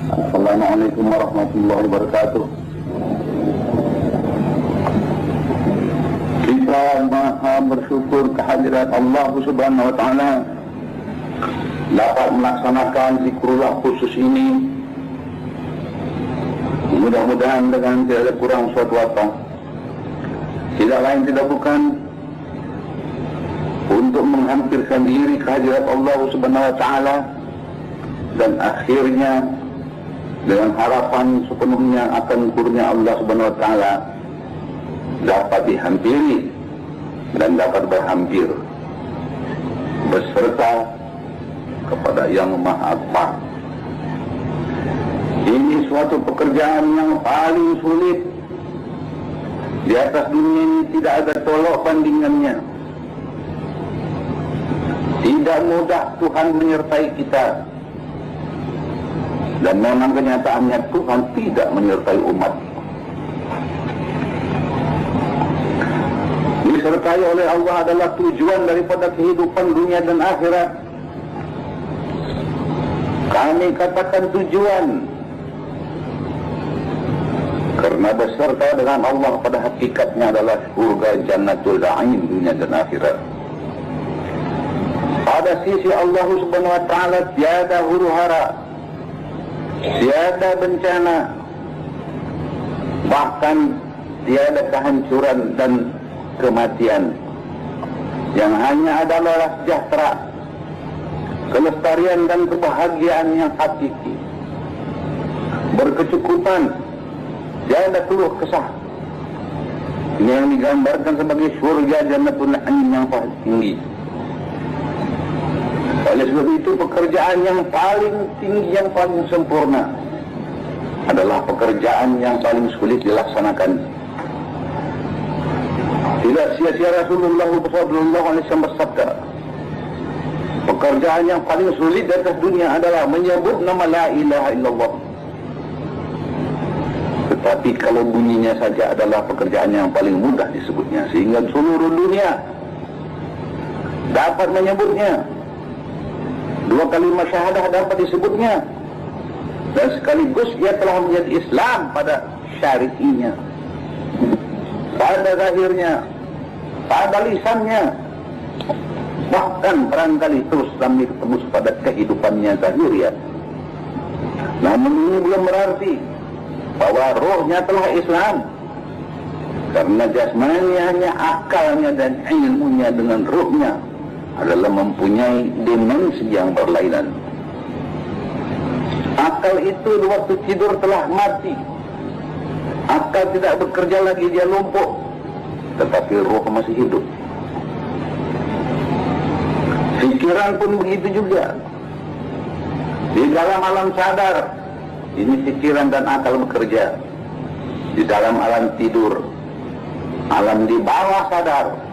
Assalamualaikum warahmatullahi wabarakatuh. Kita maha bersyukur kehadirat Allah Subhanahu wa Ta'ala dapat melaksanakan zikrullah khusus ini. Mudah-mudahan dengan tidak ada kurang suatu apa, tidak lain tidak bukan untuk menghampirkan diri kehadirat Allah Subhanahu wa Ta'ala, dan akhirnya dengan harapan sepenuhnya akan kurnia Allah Subhanahu wa Ta'ala dapat dihampiri dan dapat berhampir beserta kepada Yang Maha Esa. Ini suatu pekerjaan yang paling sulit di atas dunia ini, tidak ada tolak bandingannya. Tidak mudah Tuhan menyertai kita, dan memang kenyataannya Tuhan tidak menyertai umat. Disertai oleh Allah adalah tujuan daripada kehidupan dunia dan akhirat. Kami katakan tujuan karena beserta dengan Allah pada hakikatnya adalah surga jannatul na'im dunia dan akhirat. Pada sisi Allah Subhanahu wa Ta'ala tiada huru-hara, tiada bencana, bahkan tiada kehancuran dan kematian. Yang hanya adalah sejahtera, kelestarian dan kebahagiaan yang hakiki, berkecukupan, tiada keluh kesah. Ini yang digambarkan sebagai surga jannatul na'im yang paling tinggi. Oleh sebab itu pekerjaan yang paling tinggi, yang paling sempurna adalah pekerjaan yang paling sulit dilaksanakan. Tidak sia-sia Rasulullah SAW bersabda, pekerjaan yang paling sulit di atas dunia adalah menyebut nama la ilaha illallah. Tetapi kalau bunyinya saja adalah pekerjaan yang paling mudah disebutnya, sehingga seluruh dunia dapat menyebutnya. Dua kalimat syahadah dapat disebutnya, dan sekaligus ia telah menjadi Islam pada syari'inya, pada zahirnya, pada lisannya, bahkan barangkali terus sampai tembus pada kehidupannya zahiriah. Namun ini belum berarti bahwa rohnya telah Islam, karena jasmaninya, akalnya dan ilmunya dengan rohnya adalah mempunyai dimensi yang berlainan. Akal itu waktu tidur telah mati, akal tidak bekerja lagi, dia lumpuh, tetapi roh masih hidup. Pikiran pun begitu juga. Di dalam alam sadar ini pikiran dan akal bekerja. Di dalam alam tidur, alam di bawah sadar,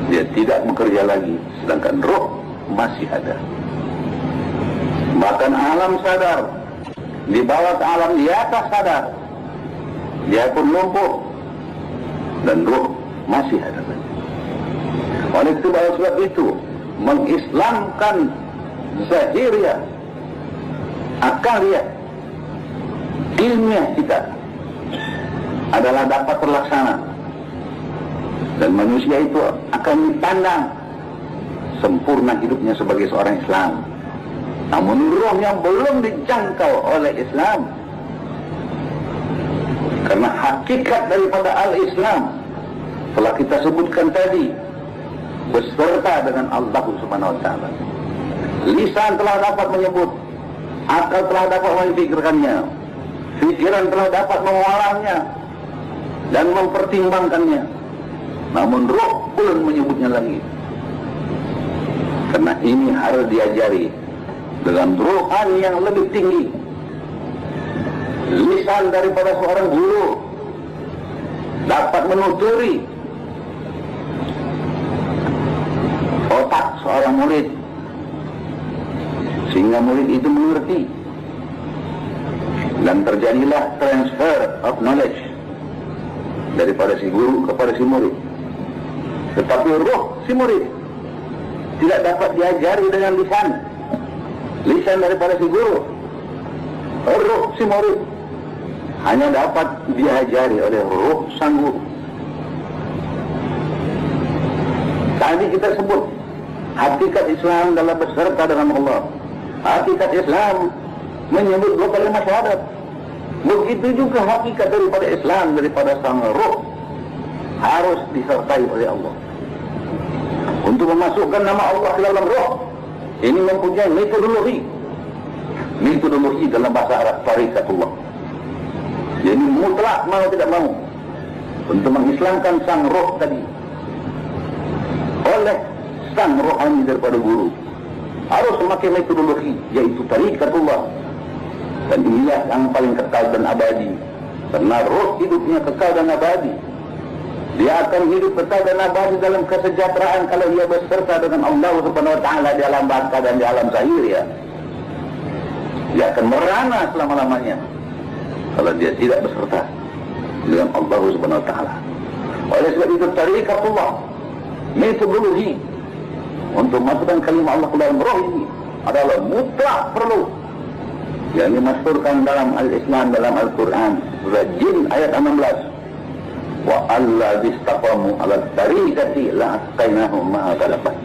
dia tidak bekerja lagi, sedangkan roh masih ada. Bahkan alam sadar, di bawah alam di atas sadar, dia pun lumpuh, dan roh masih ada. Oleh sebab itu, mengislamkan zahiriah, akaliah, ilmiah kita adalah dapat terlaksana, dan manusia itu akan dipandang sempurna hidupnya sebagai seorang Islam. Namun roh yang belum dijangkau oleh Islam, karena hakikat daripada al-Islam telah kita sebutkan tadi, beserta dengan Allah Subhanahu wa Ta'ala. Lisan telah dapat menyebut, akal telah dapat memikirkannya, pikiran telah dapat mengolahnya dan mempertimbangkannya. Namun roh belum menyebutnya lagi, karena ini harus diajari dengan rohan yang lebih tinggi. Lisan daripada seorang guru dapat menuturi otak seorang murid, sehingga murid itu mengerti, dan terjadilah transfer of knowledge daripada si guru kepada si murid. Tetapi roh si murid tidak dapat diajari dengan lisan daripada si guru, si murid hanya dapat diajari oleh ruh sang guru. Tadi kita sebut hakikat Islam adalah berserta dengan Allah. Hakikat Islam menyebut dua kalimat syahadat. Begitu juga hakikat daripada Islam, daripada sang ruh, harus disertai oleh Allah. Untuk memasukkan nama Allah ke dalam ruh, ini mempunyai metodologi. Metodologi dalam bahasa Arab, tarikatullah. Jadi mutlak mau tidak mau untuk mengislamkan sang ruh tadi oleh sang rohani daripada guru, harus memakai metodologi, yaitu tarikatullah. Dan inilah yang paling kekal dan abadi, karena roh hidupnya kekal dan abadi. Dia akan hidup kekal dan abadi dalam kesejahteraan kalau ia berserta dengan Allah Subhanahu wa taala di alam baka dan di alam zahir ya. Dia akan merana selama-lamanya kalau dia tidak berserta dengan Allah Subhanahu wa taala. Oleh sebab itu tarikatullah, metodologi untuk masukkan kalimat Allah ke dalam roh ini adalah mutlak perlu. Yang dimaksudkan dalam Al-Islam, dalam Al-Quran, surah Jin ayat 16. Wa allazi istaqamu ala tariqati la asqainahum ma'a ghadabah.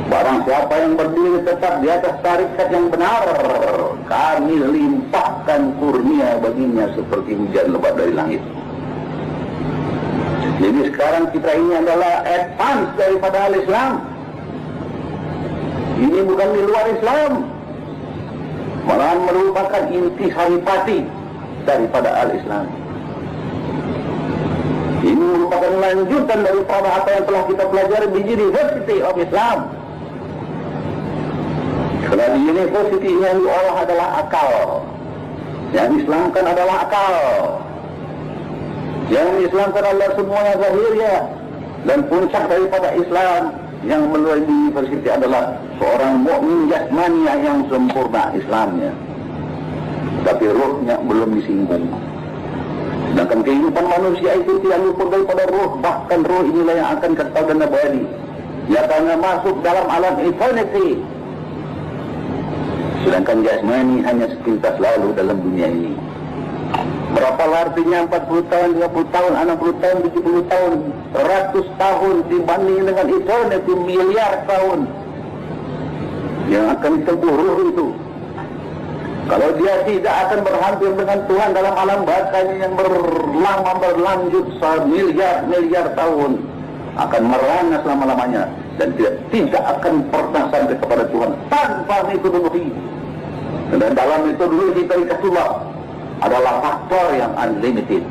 Barang siapa yang berdiri tetap di atas tarikat yang benar, kami limpahkan kurnia baginya seperti hujan lebat dari langit. Jadi sekarang kita ini adalah advance daripada Al-Islam. Ini bukan di luar Islam, malah merupakan inti saripati daripada Al-Islam. Ini merupakan lanjutan daripada apa yang telah kita pelajari di University of Islam. Karena di University yang diolah adalah akal, yang diislamkan adalah akal, yang diislamkan adalah semuanya zahir ya. Dan puncak daripada Islam yang melalui universiti adalah seorang mukmin jasmania yang sempurna Islamnya, tapi rohnya belum disinggung. Sedangkan kehidupan manusia itu tidak luput daripada roh, bahkan roh inilah yang akan kekal dan abadi. Dia akan masuk dalam alam eternity. Sedangkan jasmani hanya sepintas lalu dalam dunia ini. Berapa artinya 40 tahun, 50 tahun, 60 tahun, 70 tahun, 100 tahun dibanding dengan eternity, miliar tahun yang akan ditempuh ruh itu. Kalau dia tidak akan berhampir dengan Tuhan dalam alam bakanya yang berlanjut miliar tahun, akan merana selama-lamanya dan tidak akan pernah sampai kepada Tuhan tanpa metodologi. Dan dalam metodologi tarikatullah adalah faktor yang unlimited.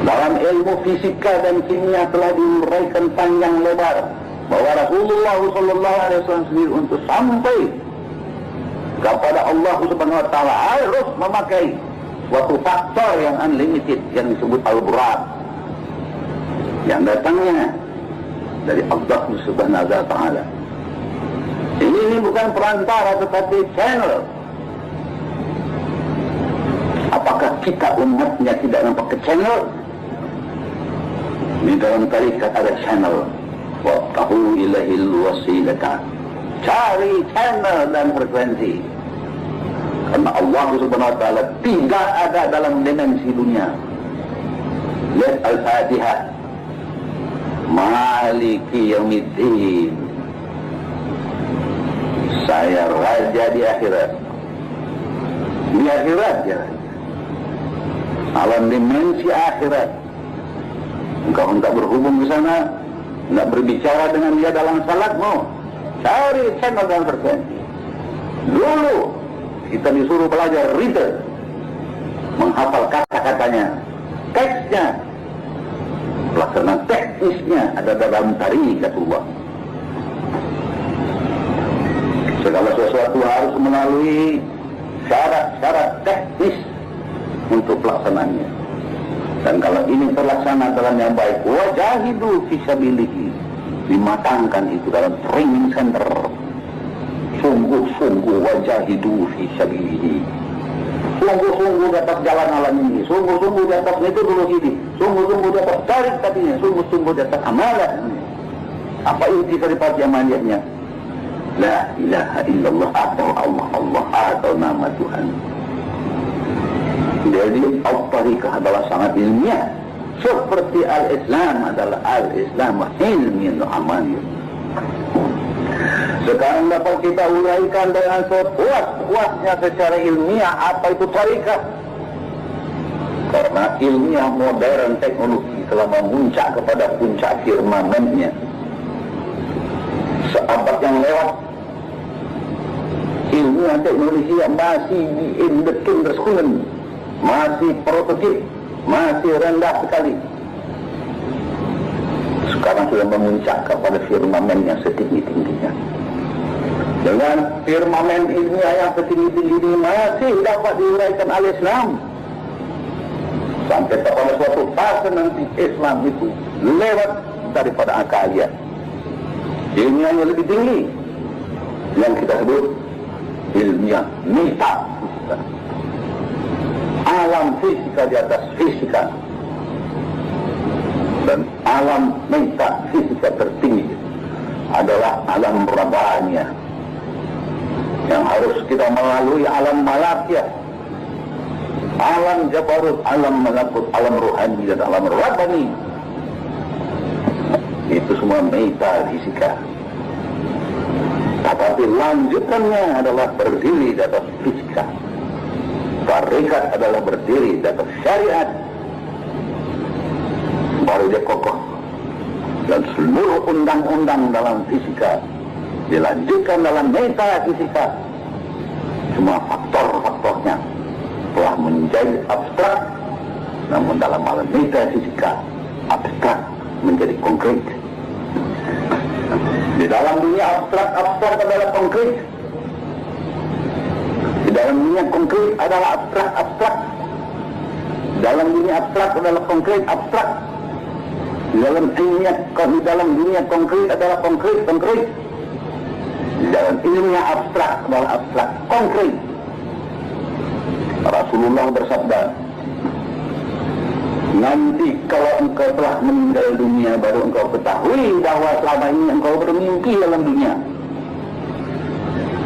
Dalam ilmu fisika dan kimia telah diuraikan panjang lebar bahwa Rasulullah SAW sendiri untuk sampai kepada Allah Subhanahu wa taala harus memakai suatu faktor yang unlimited yang disebut al-buraq, yang datangnya dari Allah Subhanahu wa taala. Ini bukan perantara tetapi channel. Apakah kita umatnya tidak nampak ke channel? Di dalam tarikat ada channel. Wattahu ilahil wasilata. Cari channel dan frekuensi. Karena Allah Subhanahu wa taala tidak ada dalam dimensi dunia. Lihat Al-Fatihah. Maliki yaumiddin. Saya raja di akhirat. Di akhirat ya. Alam dimensi akhirat. Engkau hendak berhubung ke sana, hendak berbicara dengan dia dalam salatmu, cari channel dan frekuensi. Dulu kita disuruh belajar reader, menghafal kata-katanya, teksnya. Pelaksanaan teknisnya ada dalam tarikatullah. Segala sesuatu harus melalui syarat-syarat teknis untuk pelaksanaannya. Dan kalau ini terlaksana dalam yang baik, wajahidu fisabilihi, dimatangkan itu dalam training center. Sungguh-sungguh wajahidu fisabilihi. Sungguh-sungguh di atas jalan alam ini, sungguh-sungguh di atas metodologi ini, sungguh-sungguh di atas tarik tadinya, sungguh-sungguh di atas amalan ini. Apa inti daripada amaliyahnya? La ilaha illallah atau Allah, Allah atau nama Tuhan. Jadi al-tariqah adalah sangat ilmiah, seperti al-Islam adalah al-Islam ilmiah amaliyah. Sekarang dapat kita uraikan dengan sepuas-puasnya secara ilmiah apa itu tariqah. Karena ilmiah modern teknologi telah memuncak kepada puncak firmamennya. Seabad yang lewat, ilmiah teknologi yang masih in the kinderschoenen, masih prototip, masih rendah sekali. Sekarang sudah memuncak kepada firmamen yang setinggi-tingginya. Dengan firmamen ilmiah yang setinggi-tinggi ini masih dapat diuraikan al-Islam. Sampai kepada suatu fase nanti Islam itu lewat daripada akalnya. Ilmiahnya lebih tinggi, yang kita sebut ilmiah metafisika. Alam fisika di atas fisika, dan alam metafisika tertinggi adalah alam rabbaniyah, yang harus kita melalui alam malakiyah, alam jabarut, alam malakut, alam rohani dan alam rabbani. Itu semua metafisika. Tetapi lanjutannya adalah berdiri di atas fisika. Tarikat adalah berdiri di atas syariat. Baru dia kokoh. Dan seluruh undang-undang dalam fisika dilanjutkan dalam metafisika. Semua faktor-faktornya telah menjadi abstrak, namun dalam alam metafisika abstrak menjadi konkret. Di dalam dunia abstrak adalah konkret. Di dalam dunia konkret adalah abstrak. Di dalam dunia abstrak adalah konkret, abstrak. Di dalam dunia konkret adalah konkret. Di dalam ilmiah abstrak adalah abstrak, konkret. Rasulullah bersabda, nanti kalau engkau telah meninggal dunia, baru engkau ketahui bahwa selama ini engkau bermimpi dalam dunia.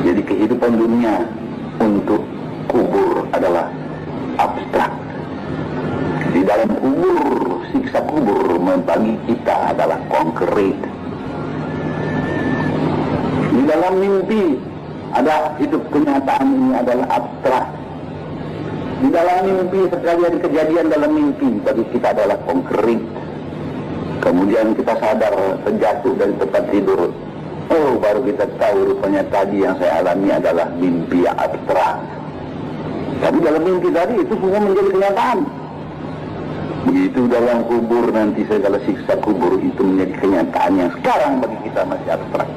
Jadi kehidupan dunia untuk kubur adalah abstrak. Di dalam kubur, siksa kubur bagi kita adalah konkret. Di dalam mimpi ada hidup kenyataan ini adalah abstrak. Di dalam mimpi sekali ada kejadian dalam mimpi bagi kita adalah konkret. Kemudian kita sadar terjatuh dari tempat tidur. Oh, baru kita tahu rupanya tadi yang saya alami adalah mimpi yang abstrak. Tapi dalam mimpi tadi itu semua menjadi kenyataan. Begitu dalam kubur nanti segala siksa kubur itu menjadi kenyataan yang sekarang bagi kita masih abstrak.